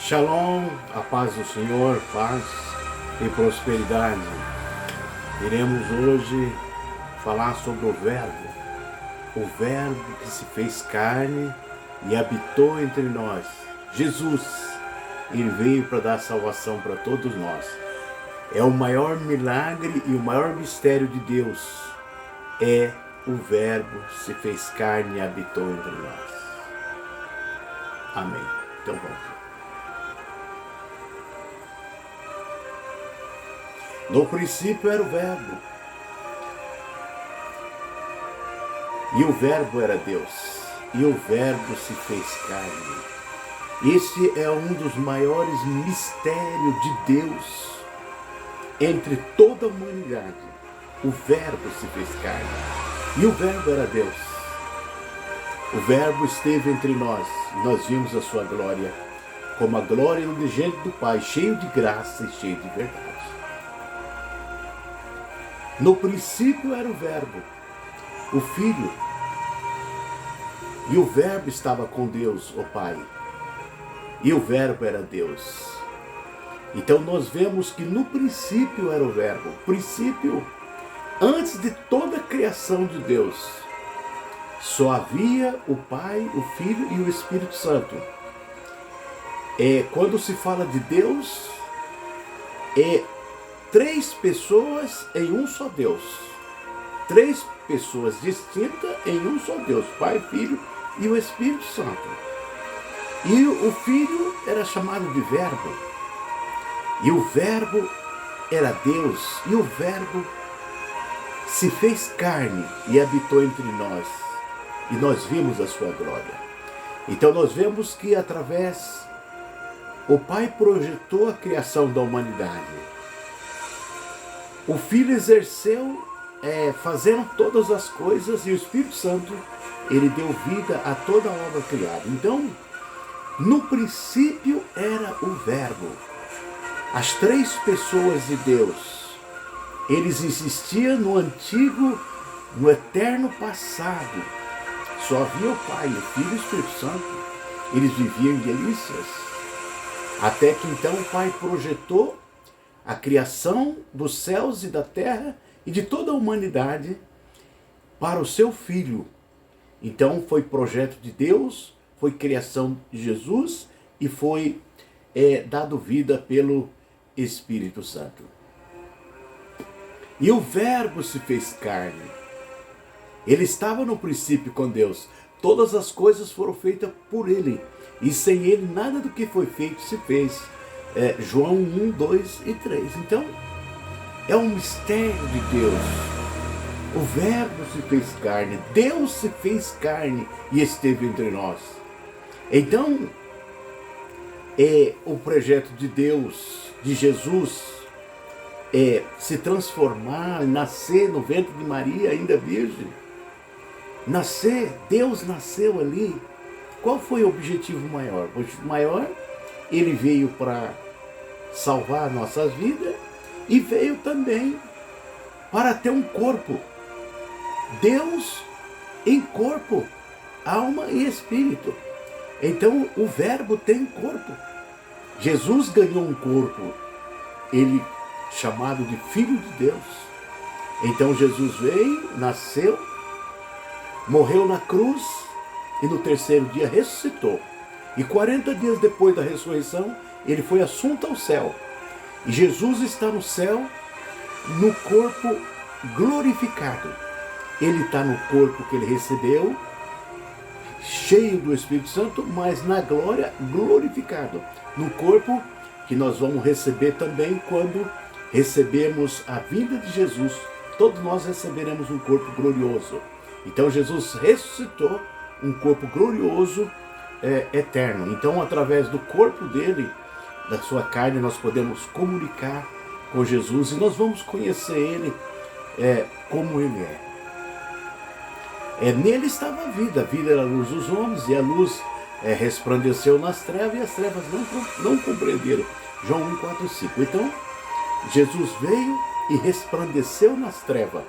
Shalom, a paz do Senhor, paz e prosperidade. Iremos hoje falar sobre o Verbo que se fez carne e habitou entre nós. Jesus, ele veio para dar salvação para todos nós. É o maior milagre e o maior mistério de Deus. É o Verbo se fez carne e habitou entre nós. Amém. Então vamos. No princípio era o Verbo, e o Verbo era Deus, e o Verbo se fez carne. Esse é um dos maiores mistérios de Deus entre toda a humanidade. O Verbo se fez carne, e o Verbo era Deus. O Verbo esteve entre nós, e nós vimos a sua glória, como a glória unigênita do Pai, cheio de graça e cheio de verdade. No princípio era o Verbo, o Filho, e o Verbo estava com Deus, o Pai, e o Verbo era Deus. Então nós vemos que no princípio era o Verbo. O princípio, antes de toda a criação de Deus, só havia o Pai, o Filho e o Espírito Santo. Quando se fala de Deus, três pessoas em um só Deus. Três pessoas distintas em um só Deus. Pai, Filho e o Espírito Santo. E o Filho era chamado de Verbo. E o Verbo era Deus. E o Verbo se fez carne e habitou entre nós. E nós vimos a sua glória. Então nós vemos que através o Pai projetou a criação da humanidade. O Filho exerceu, fazendo todas as coisas, e o Espírito Santo, ele deu vida a toda a obra criada. Então, no princípio era o Verbo. As três pessoas de Deus, eles existiam no antigo, no eterno passado. Só havia o Pai, o Filho e o Espírito Santo. Eles viviam em delícias. Até que então o Pai projetou a criação dos céus e da terra e de toda a humanidade para o seu Filho. Então foi projeto de Deus, foi criação de Jesus e foi dado vida pelo Espírito Santo. E o Verbo se fez carne. Ele estava no princípio com Deus. Todas as coisas foram feitas por Ele. E sem Ele nada do que foi feito se fez. João 1, 2 e 3. Então, é um mistério de Deus. O Verbo se fez carne, Deus se fez carne e esteve entre nós. Então, o projeto de Deus, de Jesus, se transformar, nascer no ventre de Maria, ainda virgem. Nascer, Deus nasceu ali. Qual foi o objetivo maior? O objetivo maior, ele veio para salvar nossas vidas e veio também para ter um corpo. Deus em corpo, alma e espírito. Então o Verbo tem corpo. Jesus ganhou um corpo, ele chamado de Filho de Deus. Então Jesus veio, nasceu, morreu na cruz e no terceiro dia ressuscitou. E 40 dias depois da ressurreição, ele foi assunto ao céu. E Jesus está no céu, no corpo glorificado. Ele está no corpo que ele recebeu, cheio do Espírito Santo, mas na glória glorificado. No corpo que nós vamos receber também quando recebemos a vinda de Jesus. Todos nós receberemos um corpo glorioso. Então Jesus ressuscitou um corpo glorioso, eterno. Então, através do corpo dele, da sua carne, nós podemos comunicar com Jesus e nós vamos conhecer ele como ele é. Nele estava a vida era a luz dos homens, e a luz resplandeceu nas trevas, e as trevas não compreenderam. João 1, 4 e 5. Então, Jesus veio e resplandeceu nas trevas,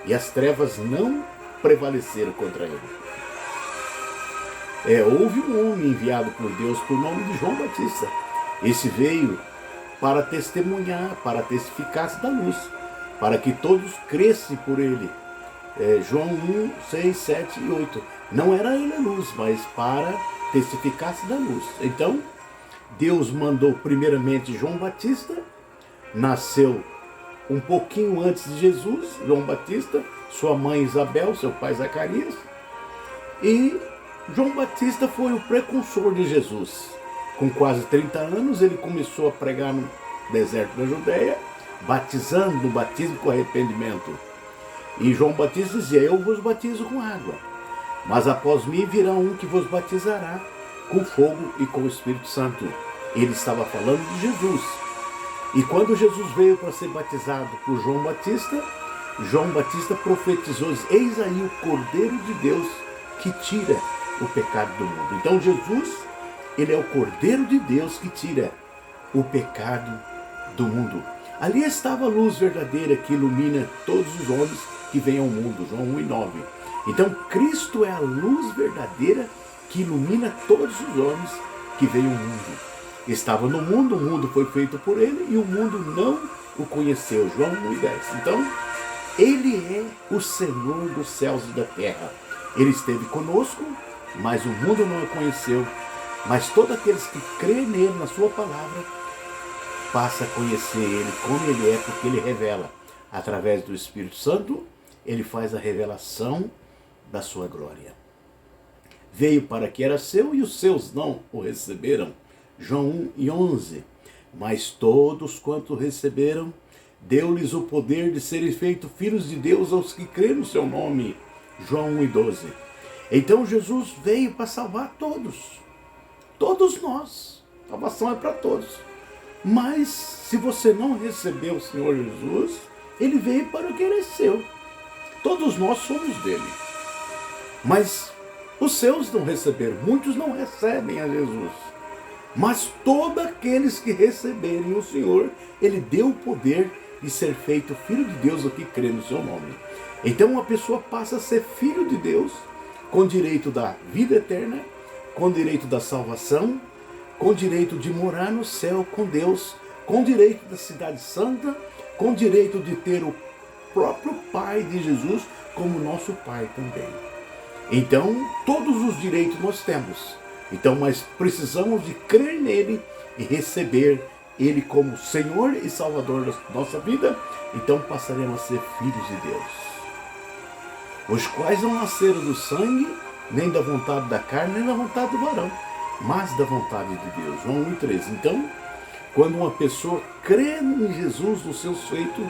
e as trevas não prevaleceram contra ele. Houve um homem enviado por Deus por nome de João Batista. Esse veio para testemunhar, para testificar-se da luz, para que todos crescem por ele. João 1, 6, 7 e 8. Não era ele a luz, mas para testificar-se da luz. Então, Deus mandou primeiramente João Batista, nasceu um pouquinho antes de Jesus, João Batista, sua mãe Isabel, seu pai Zacarias, e João Batista foi o precursor de Jesus. Com quase 30 anos, ele começou a pregar no deserto da Judéia, batizando no batismo com arrependimento. E João Batista dizia: eu vos batizo com água, mas após mim virá um que vos batizará com fogo e com o Espírito Santo. Ele estava falando de Jesus. E quando Jesus veio para ser batizado por João Batista profetizou: eis aí o Cordeiro de Deus que tira o pecado do mundo. Então Jesus, ele é o Cordeiro de Deus que tira o pecado do mundo. Ali estava a luz verdadeira que ilumina todos os homens que vêm ao mundo. João 1 e 9. Então Cristo é a luz verdadeira que ilumina todos os homens que vêm ao mundo. Estava no mundo, o mundo foi feito por ele e o mundo não o conheceu. João 1 e 10. Então, ele é o Senhor dos céus e da terra. Ele esteve conosco, mas o mundo não o conheceu. Mas todos aqueles que creem nele, na sua palavra, passam a conhecer ele como ele é, porque ele revela. Através do Espírito Santo, ele faz a revelação da sua glória. Veio para que era seu e os seus não o receberam. João 1 e 11. Mas todos quanto receberam, deu-lhes o poder de serem feitos filhos de Deus aos que creem no seu nome. João 1 e 12. Então Jesus veio para salvar todos. Todos nós. A salvação é para todos. Mas se você não recebeu o Senhor Jesus, ele veio para o que ele é seu. Todos nós somos dele. Mas os seus não receberam. Muitos não recebem a Jesus. Mas todos aqueles que receberem o Senhor, ele deu o poder de ser feito filho de Deus ao que crê no seu nome. Então uma pessoa passa a ser filho de Deus, com direito da vida eterna, com direito da salvação, com direito de morar no céu com Deus, com direito da cidade santa, com direito de ter o próprio Pai de Jesus como nosso Pai também. Então, todos os direitos nós temos. Então, mas precisamos de crer nele e receber ele como Senhor e Salvador da nossa vida. Então passaremos a ser filhos de Deus, os quais não nasceram do sangue, nem da vontade da carne, nem da vontade do varão, mas da vontade de Deus. João 1 e 13. Então, quando uma pessoa crê em Jesus, nos seus feitos,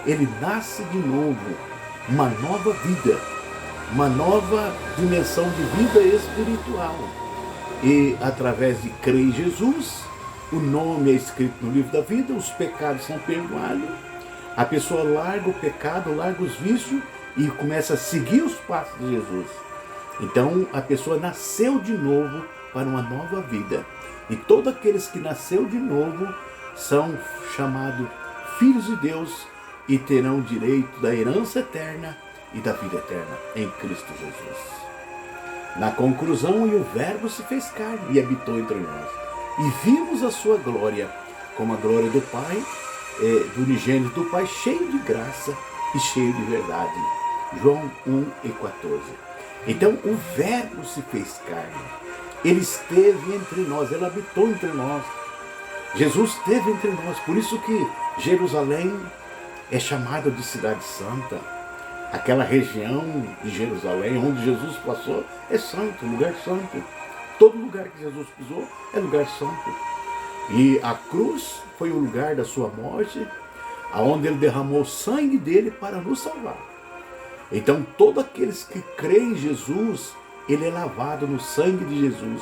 ele nasce de novo, uma nova vida, uma nova dimensão de vida espiritual. E através de crer em Jesus, o nome é escrito no livro da vida, os pecados são perdoados, a pessoa larga o pecado, larga os vícios e começa a seguir os passos de Jesus. Então a pessoa nasceu de novo para uma nova vida. E todos aqueles que nasceu de novo são chamados filhos de Deus e terão direito da herança eterna e da vida eterna em Cristo Jesus. Na conclusão, e o Verbo se fez carne e habitou entre nós. E vimos a sua glória, como a glória do Pai, do unigênito do Pai, cheio de graça e cheio de verdade. João 1 e 14. Então, o Verbo se fez carne. Ele esteve entre nós, ele habitou entre nós. Jesus esteve entre nós. Por isso que Jerusalém é chamada de Cidade Santa. Aquela região de Jerusalém, onde Jesus passou, é santo, lugar santo. Todo lugar que Jesus pisou é lugar santo. E a cruz foi o lugar da sua morte, aonde ele derramou o sangue dele para nos salvar. Então, todos aqueles que creem em Jesus, ele é lavado no sangue de Jesus.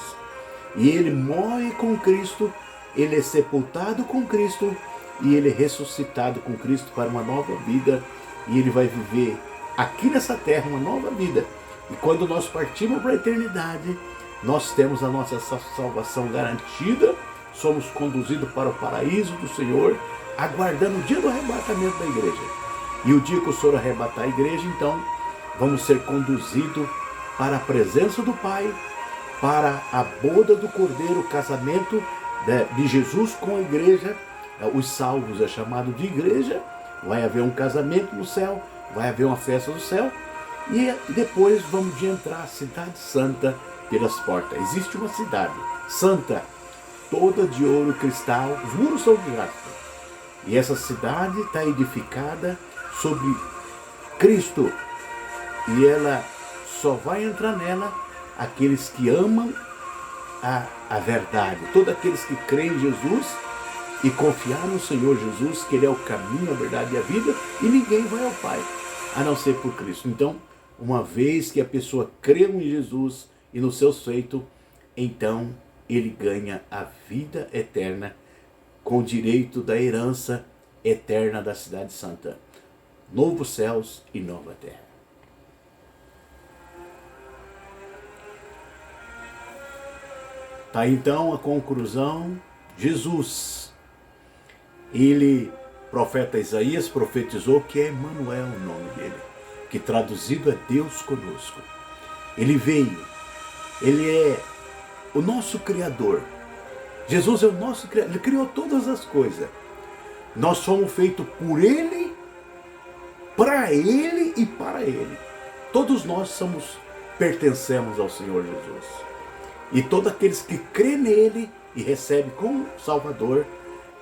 E ele morre com Cristo, ele é sepultado com Cristo, e ele é ressuscitado com Cristo para uma nova vida. E ele vai viver aqui nessa terra uma nova vida. E quando nós partimos para a eternidade, nós temos a nossa salvação garantida, somos conduzidos para o paraíso do Senhor, aguardando o dia do arrebatamento da igreja. E o dia que o Senhor arrebatar a igreja, então, vamos ser conduzidos para a presença do Pai, para a boda do Cordeiro, o casamento de Jesus com a igreja, os salvos é chamado de igreja, vai haver um casamento no céu, vai haver uma festa no céu, e depois vamos entrar a cidade santa pelas portas. Existe uma cidade santa, toda de ouro e cristal, os muros são de jaspe. E essa cidade está edificada sobre Cristo. E ela só vai entrar nela aqueles que amam a verdade. Todos aqueles que creem em Jesus e confiar no Senhor Jesus, que Ele é o caminho, a verdade e a vida, e ninguém vai ao Pai, a não ser por Cristo. Então, uma vez que a pessoa crê em Jesus e no seu feitos, então ele ganha a vida eterna com direito da herança eterna da cidade santa. Novos céus e nova terra. Tá então a conclusão. Jesus, ele, profeta Isaías profetizou que é Emanuel o nome dele, que traduzido é Deus conosco. Ele veio, ele é o nosso Criador. Jesus é o nosso Criador, ele criou todas as coisas. Nós somos feitos por ele, para ele e para ele. Todos nós pertencemos ao Senhor Jesus. E todos aqueles que crêem nele e recebem como Salvador,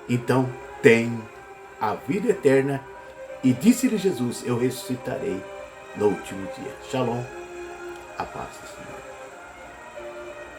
então tem a vida eterna. E disse-lhe Jesus: eu ressuscitarei no último dia. Shalom, a paz.